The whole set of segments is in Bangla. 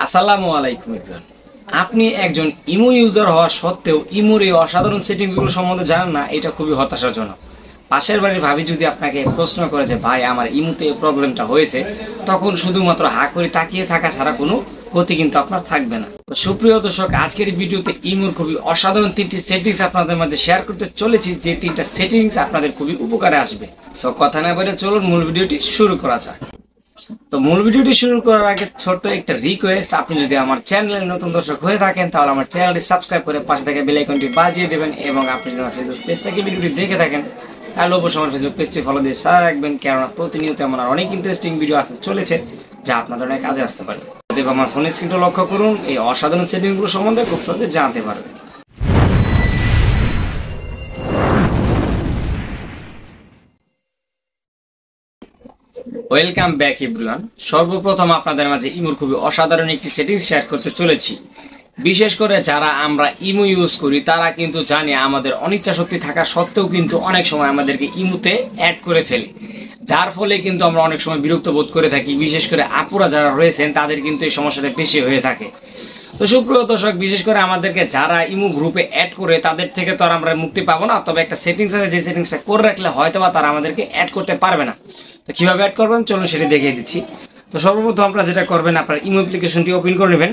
আসসালামু আলাইকুম এভরিওয়ান। আপনি একজন ইমো ইউজার হওয়া সত্ত্বেও ইমোর এই অসাধারণ সেটিংসগুলো সম্বন্ধে জানেন না, এটা খুবই হতাশাজনক। পাশের বাড়ির ভাবি যদি আপনাকে প্রশ্ন করে যে ভাই আমার ইমোতে এই প্রবলেমটা হয়েছে, তখন শুধুমাত্র হা করে তাকিয়ে থাকা ছাড়া কোনো গতি কিন্তু আপনার থাকবে না। তো সুপ্রিয় দর্শক, আজকের ভিডিওতে ইমোর খুবই অসাধারণ 3টি সেটিংস আপনাদের মাঝে শেয়ার করতে চলেছি, যে 3টা সেটিংস আপনাদের খুবই উপকারে আসবে। সো কথা না বলে চলুন মূল ভিডিওটি শুরু করা যাক। তো মূল ভিডিওটি শুরু করার আগে ছোট্ট একটা রিকোয়েস্ট, আপনি যদি আমার চ্যানেলের নতুন দর্শক হয়ে থাকেন তাহলে আমার চ্যানেলটি সাবস্ক্রাইব করে পাশে থাকা বেল আইকনটি বাজিয়ে দেবেন, এবং আপনি যদি আমার ফেসবুক পেজ থেকে ভিডিওটি দেখে থাকেন তাহলে অবশ্যই আমার ফেসবুক পেজটি ফলো দিয়ে সাথে রাখবেন, কেননা প্রতিনিয়ত আমার অনেক ইন্টারেস্টিং ভিডিও আসতে চলেছে যা আপনাদের অনেক কাজে আসতে পারে। অতএব আমার ফোনের স্ক্রিনটা লক্ষ্য করুন, এই অসাধারণ সেটিংসগুলো সম্বন্ধে খুব সহজে জানতে পারবেন। Welcome back everyone. সর্বপ্রথম আপনাদের মাঝে ইমোর খুবই অসাধারণ একটি সেটিংস শেয়ার করতে চলেছি। বিশেষ করে যারা আমরা ইমো ইউজ করি তারা কিন্তু জানি আমাদের অনিচ্ছা শক্তি থাকা সত্ত্বেও কিন্তু অনেক সময় আমাদেরকে ইমোতে অ্যাড করে ফেলে, যার ফলে কিন্তু আমরা অনেক সময় বিরক্ত বোধ করে থাকি। বিশেষ করে আপুরা যারা রয়েছেন তাদের কিন্তু এই সমস্যাটা বেশি হয়ে থাকে। তো সুপ্রিয় দর্শক, বিশেষ করে আমাদেরকে যারা ইমো গ্রুপে অ্যাড করে তাদের থেকে তো আর আমরা মুক্তি পাবো না, তবে একটা সেটিংস আছে, যে সেটিংসটা করে রাখলে হয়তো বা তারা আমাদেরকে অ্যাড করতে পারবে না। তো কীভাবে অ্যাড করবেন চলুন সেটি দেখিয়ে দিচ্ছি। তো সর্বপ্রথম আপনারা যেটা করবেন, আপনার ইমো অ্যাপ্লিকেশনটি ওপেন করে নেবেন।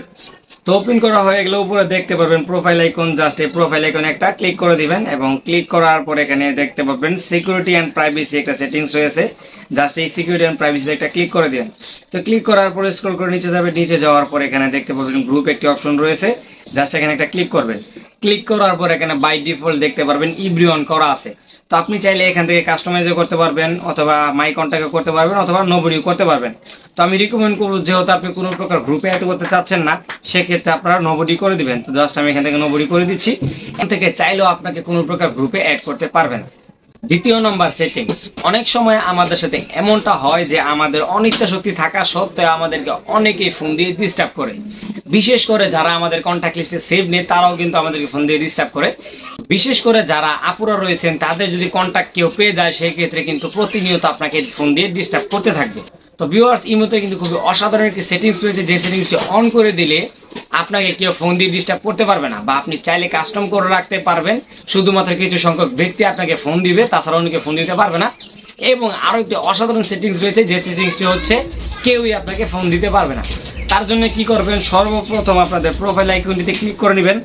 তো ওপেন করা হয়ে গেলে উপরে দেখতে পারবেন প্রোফাইল আইকন, জাস্ট এই প্রোফাইল আইকনে একটা ক্লিক করে দিবেন, এবং ক্লিক করার পর এখানে দেখতে পাবেন সিকিউরিটি অ্যান্ড প্রাইভেসি একটা সেটিংস রয়েছে, জাস্ট এই সিকিউরিটি অ্যান্ড প্রাইভেসি একটা ক্লিক করে দিবেন। তো ক্লিক করার পরে স্ক্রল করে নিচে যাবে, নিচে যাওয়ার পর এখানে দেখতে পাবেন গ্রুপ একটি অপশন রয়েছে, জাস্ট এখানে একটা ক্লিক করবেন। ক্লিক করার পর এখানে বাই ডিফল্ট দেখতে পারবেন এভরিওয়ান করা আছে। তো আপনি চাইলে এখান থেকে কাস্টমাইজও করতে পারবেন, অথবা মাই কন্ট্যাক্টও করতে পারবেন, অথবা নোবডিও করতে পারবেন। তো আমি রিকমেন্ড করবো, যেহেতু আপনি কোনো প্রকার গ্রুপে অ্যাড করতে চাচ্ছেন না, সেক্ষেত্রে আপনারা নোবডি করে দিবেন। তো জাস্ট আমি এখান থেকে নোবডি করে দিচ্ছি। এখান থেকে চাইলেও আপনাকে কোনো প্রকার গ্রুপে অ্যাড করতে পারবেন। দ্বিতীয় নম্বর সেটিংস, অনেক সময় আমাদের সাথে এমনটা হয় যে আমাদের অনিচ্ছা শক্তি থাকা সত্ত্বেও আমাদেরকে অনেকেই ফোন দিয়ে ডিস্টার্ব করে। বিশেষ করে যারা আমাদের কন্ট্যাক্ট লিস্টে সেভ নেই তারাও কিন্তু আমাদেরকে ফোন দিয়ে ডিস্টার্ব করে। বিশেষ করে যারা আপুরা রয়েছেন তাদের যদি কন্ট্যাক্ট কেউ পেয়ে যায়, সেই ক্ষেত্রে কিন্তু প্রতিনিয়ত আপনাকে ফোন দিয়ে ডিস্টার্ব করতে থাকবে। তো ভিউয়ার্স, ইমোতে কিন্তু খুবই অসাধারণ একটি সেটিংস রয়েছে, যে সেটিংসটি অন করে দিলে আপনাকে কেউ ফোন দিয়ে ডিস্টার্ব করতে পারবে না, বা আপনি চাইলে কাস্টম করে রাখতে পারবেন। শুধুমাত্র কিছু সংখ্যক ব্যক্তি আপনাকে ফোন দিবে, তাছাড়া অনেকে ফোন দিতে পারবে না। এবং আরও একটি অসাধারণ সেটিংস রয়েছে, যে সেটিংসটি হচ্ছে কেউই আপনাকে ফোন দিতে পারবে না। তার জন্য কি করবেন, সর্বপ্রথম আপনাদের প্রোফাইল আইকনটিতে ক্লিক করে নেবেন,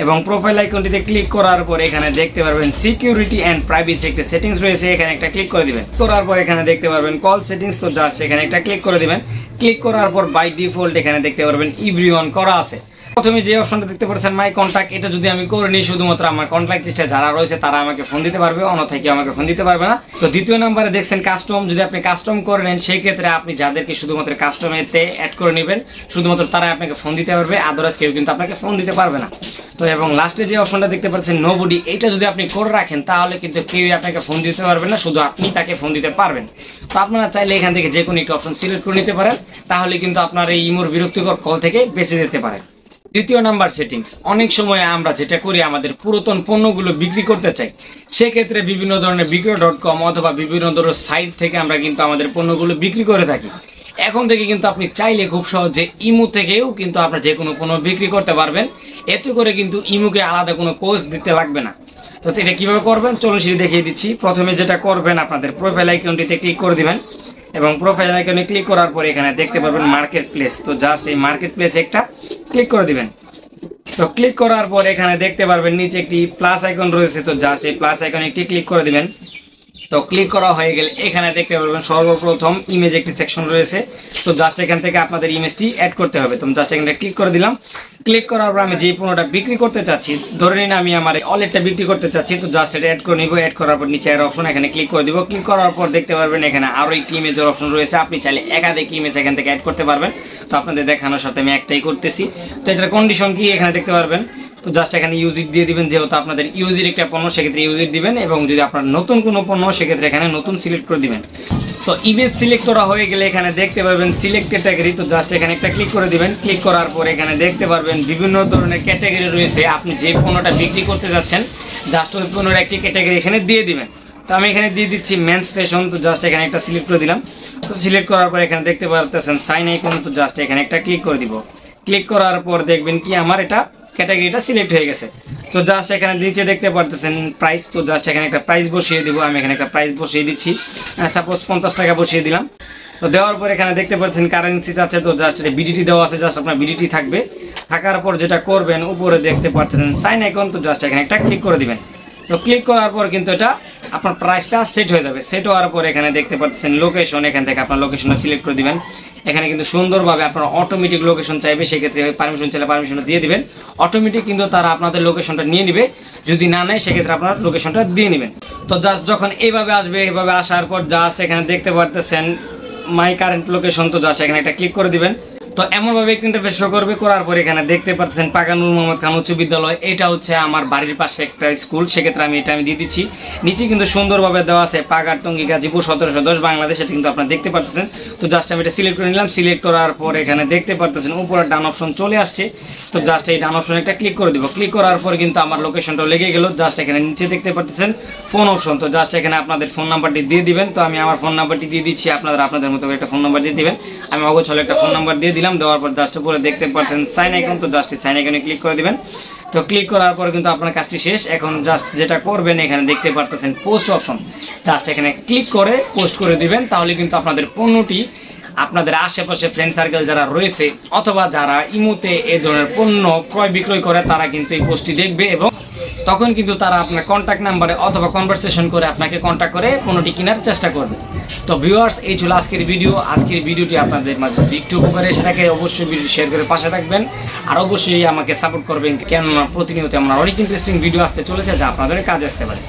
এবং প্রোফাইল আইকনটিতে ক্লিক করার পর এখানে দেখতে পারবেন সিকিউরিটি অ্যান্ড প্রাইভেসি একটা সেটিংস রয়েছে, এখানে একটা ক্লিক করে দিবেন। করার পর এখানে দেখতে পারবেন কল সেটিংস, তো জাস্ট এখানে একটা ক্লিক করে দিবেন। ক্লিক করার পর বাই ডিফল্ট এখানে দেখতে পারবেন এভরিওয়ান করা আছে। প্রথমে যে অপশনটা দেখতে পাচ্ছেন মাই কন্ট্যাক্ট, এটা যদি আমি করে নিই, শুধুমাত্র আমার কন্ট্যাক্ট লিস্টে যারা রয়েছে তারা আমাকে ফোন দিতে পারবে, অন্যথায় কেউ আমাকে ফোন দিতে পারবে না। তো দ্বিতীয় নম্বরে দেখছেন কাস্টম, যদি আপনি কাস্টম করে নেন সেই ক্ষেত্রে আপনি যাদেরকে শুধুমাত্র কাস্টমেতে অ্যাড করে নেবেন শুধুমাত্র তারাই আপনাকে ফোন দিতে পারবে, আদারওয়াইজ কেউ কিন্তু আপনাকে ফোন দিতে পারবে না। তো এবং লাস্টে যে অপশনটা দেখতে পাচ্ছেন নোবডি, এটা যদি আপনি করে রাখেন তাহলে কিন্তু কেউই আপনাকে ফোন দিতে পারবে না, শুধু আপনি তাকে ফোন দিতে পারবেন। তো আপনারা চাইলে এখান থেকে যে কোনো একটি অপশন সিলেক্ট করে নিতে পারেন, তাহলে কিন্তু আপনার এই ইমোর বিরক্তিকর কল থেকে বেঁচে যেতে পারেন। তৃতীয় নাম্বার সেটিংস, অনেক সময় আমরা যেটা করি, আমাদের পুরাতন পণ্যগুলো বিক্রি করতে চাই, সেক্ষেত্রে বিভিন্ন ধরনের বিক্রয়.com অথবা বিভিন্ন ধরনের সাইট থেকে আমরা কিন্তু আমাদের পণ্যগুলো বিক্রি করে থাকি। এখন থেকে কিন্তু আপনি চাইলে খুব সহজে ইমো থেকেও কিন্তু আপনার যে কোনো পণ্য বিক্রি করতে পারবেন, এতে করে কিন্তু ইমোকে আলাদা কোনো কোর্স দিতে লাগবে না। তো এটা কীভাবে করবেন চলুন সেটি দেখিয়ে দিচ্ছি। প্রথমে যেটা করবেন, আপনাদের প্রোফাইল আইকনটিতে ক্লিক করে দিবেন, এবং প্রোফাইল আইকনে ক্লিক করার পরে এখানে দেখতে পারবেন মার্কেট প্লেস, তো জাস্ট এই মার্কেট প্লেস একটা ক্লিক করে দিবেন। তো ক্লিক করার পর এখানে দেখতে পারবেন নিচে একটি প্লাস আইকন রয়েছে, তো জাস্ট এই প্লাস আইকনে একটি ক্লিক করে দিবেন। তো ক্লিক করা হয়ে গেলে এখানে দেখতে পারবেন সর্বপ্রথম ইমেজ একটি সেকশন রয়েছে, তো জাস্ট এখান থেকে আপনাদের ইমেজটি অ্যাড করতে হবে। তো জাস্ট এখানে ক্লিক করে দিলাম। ক্লিক করার পর আমি যে পণ্যটা বিক্রি করতে চাচ্ছি, ধরে নিন আমি আমার ওয়ালেটটা বিক্রি করতে চাচ্ছি, তো জাস্ট এটা অ্যাড করে নিব। অ্যাড করার পর নিচে এর অপশন এখানে ক্লিক করে দিব। ক্লিক করার পর দেখতে পারবেন এখানে আরও একটি ইমেজের অপশন রয়েছে, আপনি চাইলে একাধিক ইমেজ এখান থেকে অ্যাড করতে পারবেন। তো আপনাদের দেখানোর সাথে আমি একটাই করতেছি। তো এটার কন্ডিশন কি এখানে দেখতে পারবেন, তো জাস্ট এখানে ইউজিট দিয়ে দিবেন, যেহেতু আপনাদের ইউজিট একটা পণ্য সেক্ষেত্রে ইউজিট দিবেন, এবং যদি আপনার নতুন কোনো পণ্য সেক্ষেত্রে এখানে নতুন সিলেক্ট করে দিবেন। তো ইমেজ সিলেক্ট করা হয়ে গেলে এখানে দেখতে পারবেন সিলেক্ট ক্যাটাগরি, তো জাস্ট এখানে একটা ক্লিক করে দিবেন। ক্লিক করার পর এখানে দেখতে পারবেন বিভিন্ন ধরনের ক্যাটাগরি রয়েছে, আপনি যে পণ্যটা বিক্রি করতে যাচ্ছেন জাস্ট ওই পণ্যের একটি ক্যাটাগরি এখানে দিয়ে দিবেন। তো আমি এখানে দিয়ে দিচ্ছি মেন্স ফ্যাশন, তো জাস্ট এখানে একটা সিলেক্ট করে দিলাম। তো সিলেক্ট করার পর এখানে দেখতে পাচ্ছেন সাইন আইকন, তো জাস্ট এখানে একটা ক্লিক করে দিব। ক্লিক করার পর দেখবেন কি আমার এটা ক্যাটাগরিটা সিলেক্ট হয়ে গেছে। তো জাস্ট এখানে নিচে দেখতে পারতেছেন প্রাইস, তো জাস্ট এখানে একটা প্রাইস বসিয়ে দিব। আমি এখানে একটা প্রাইস বসিয়ে দিচ্ছি, সাপোজ 50 টাকা বসিয়ে দিলাম। তো দেওয়ার পর এখানে দেখতে পাচ্ছেন কারেন্সি আছে, তো জাস্ট এটা বিডিটি দেওয়া আছে, জাস্ট আপনার বিডিটি থাকবে। থাকার পর যেটা করবেন উপরে দেখতে পাচ্ছেন সাইন আইকন, তো জাস্ট এখানে একটা ক্লিক করে দিবেন। তো ক্লিক করার পর কিন্তু এটা আপনার প্রাইসটা সেট হয়ে যাবে। সেট হওয়ার পর এখানে দেখতে পাচ্ছেন লোকেশন, এখান থেকে আপনার লোকেশনটা সিলেক্ট করে দিবেন। এখানে কিন্তু সুন্দরভাবে আপনার অটোমেটিক লোকেশন চাইবে, সেক্ষেত্রে পারমিশন চাইলে পারমিশনটা দিয়ে দিবেন। অটোমেটিক কিন্তু তারা আপনাদের লোকেশনটা নিয়ে নেবে, যদি না নেয় সেক্ষেত্রে আপনার লোকেশনটা দিয়ে নেবেন। তো জাস্ট যখন এইভাবে আসবে, এইভাবে আসার পর জাস্ট এখানে দেখতে পারতেছেন মাই কারেন্ট লোকেশন, তো জাস্ট এখানে একটা ক্লিক করে দিবেন। তো এমনভাবে একটা ইন্টারফেস শো করবে। করার পর এখানে দেখতে পাচ্ছেন পাকা নূর মোহাম্মদ খান উচ্চ বিদ্যালয়, এটা হচ্ছে আমার বাড়ির পাশে একটা স্কুল, সেক্ষেত্রে আমি এটা দিয়ে দিচ্ছি। নিচে কিন্তু সুন্দরভাবে দেওয়া আছে পাগার টঙ্গী গাজীপুর 1710 বাংলাদেশ, এটা কিন্তু আপনারা দেখতে পাচ্ছেন। তো জাস্ট আমি এটা সিলেক্ট করে নিলাম। সিলেক্ট করার পর এখানে দেখতে পাচ্ছেন উপরে ডান অপশন চলে আসছে, তো জাস্ট এই ডান অপশনে একটা ক্লিক করে দিব। ক্লিক করার পর কিন্তু আমার লোকেশনটাও লেগে গেল। জাস্ট এখানে নিচে দেখতে পাচ্ছেন ফোন অপশন, তো জাস্ট এখানে আপনাদের ফোন নাম্বারটি দিয়ে দিবেন। তো আমি আমার ফোন নাম্বারটি দিয়ে দিচ্ছি, আপনারা আপনাদের মতো একটা ফোন নাম্বার দিয়ে দিবেন। আমি অগোছালো একটা ফোন নাম্বার দিয়ে দিলাম। দেওয়ার পর জাস্ট উপরে দেখতে পাচ্ছেন সাইন আইকন, তো জাস্ট সাইন আইকনে ক্লিক করে দিবেন। তো ক্লিক করার পর কিন্তু আপনার কাজটি শেষ। এখন জাস্ট যেটা করবেন এখানে দেখতে পাচ্ছেন পোস্ট অপশন, জাস্ট এখানে ক্লিক করে পোস্ট করে দিবেন। তাহলে কিন্তু আপনাদের পণ্যটি আপনাদের আশেপাশে ফ্রেন্ড সার্কেল যারা রয়েছে অথবা যারা ইমোতে এই ধরনের পণ্য ক্রয় বিক্রয় করে তারা কিন্তু এই পোস্টটি দেখবে, এবং তখন কিন্তু তারা আপনার কন্ট্যাক্ট নাম্বারে অথবা কনভারসেশন করে আপনাকে কন্ট্যাক্ট করে পণ্যটি কেনার চেষ্টা করবে। তো ভিউয়ার্স, এই ছিল আজকের ভিডিও। আজকের ভিডিওটি আপনাদের মাঝে যদি একটু উপকারে এসে থাকে অবশ্যই ভিডিও শেয়ার করে পাশে থাকবেন, আর অবশ্যই আমাকে সাপোর্ট করবেন, কেননা প্রতিনিয়ত আমরা অনেক ইন্টারেস্টিং ভিডিও আসতে চলেছে যা আপনাদের কাজে আসতে পারে।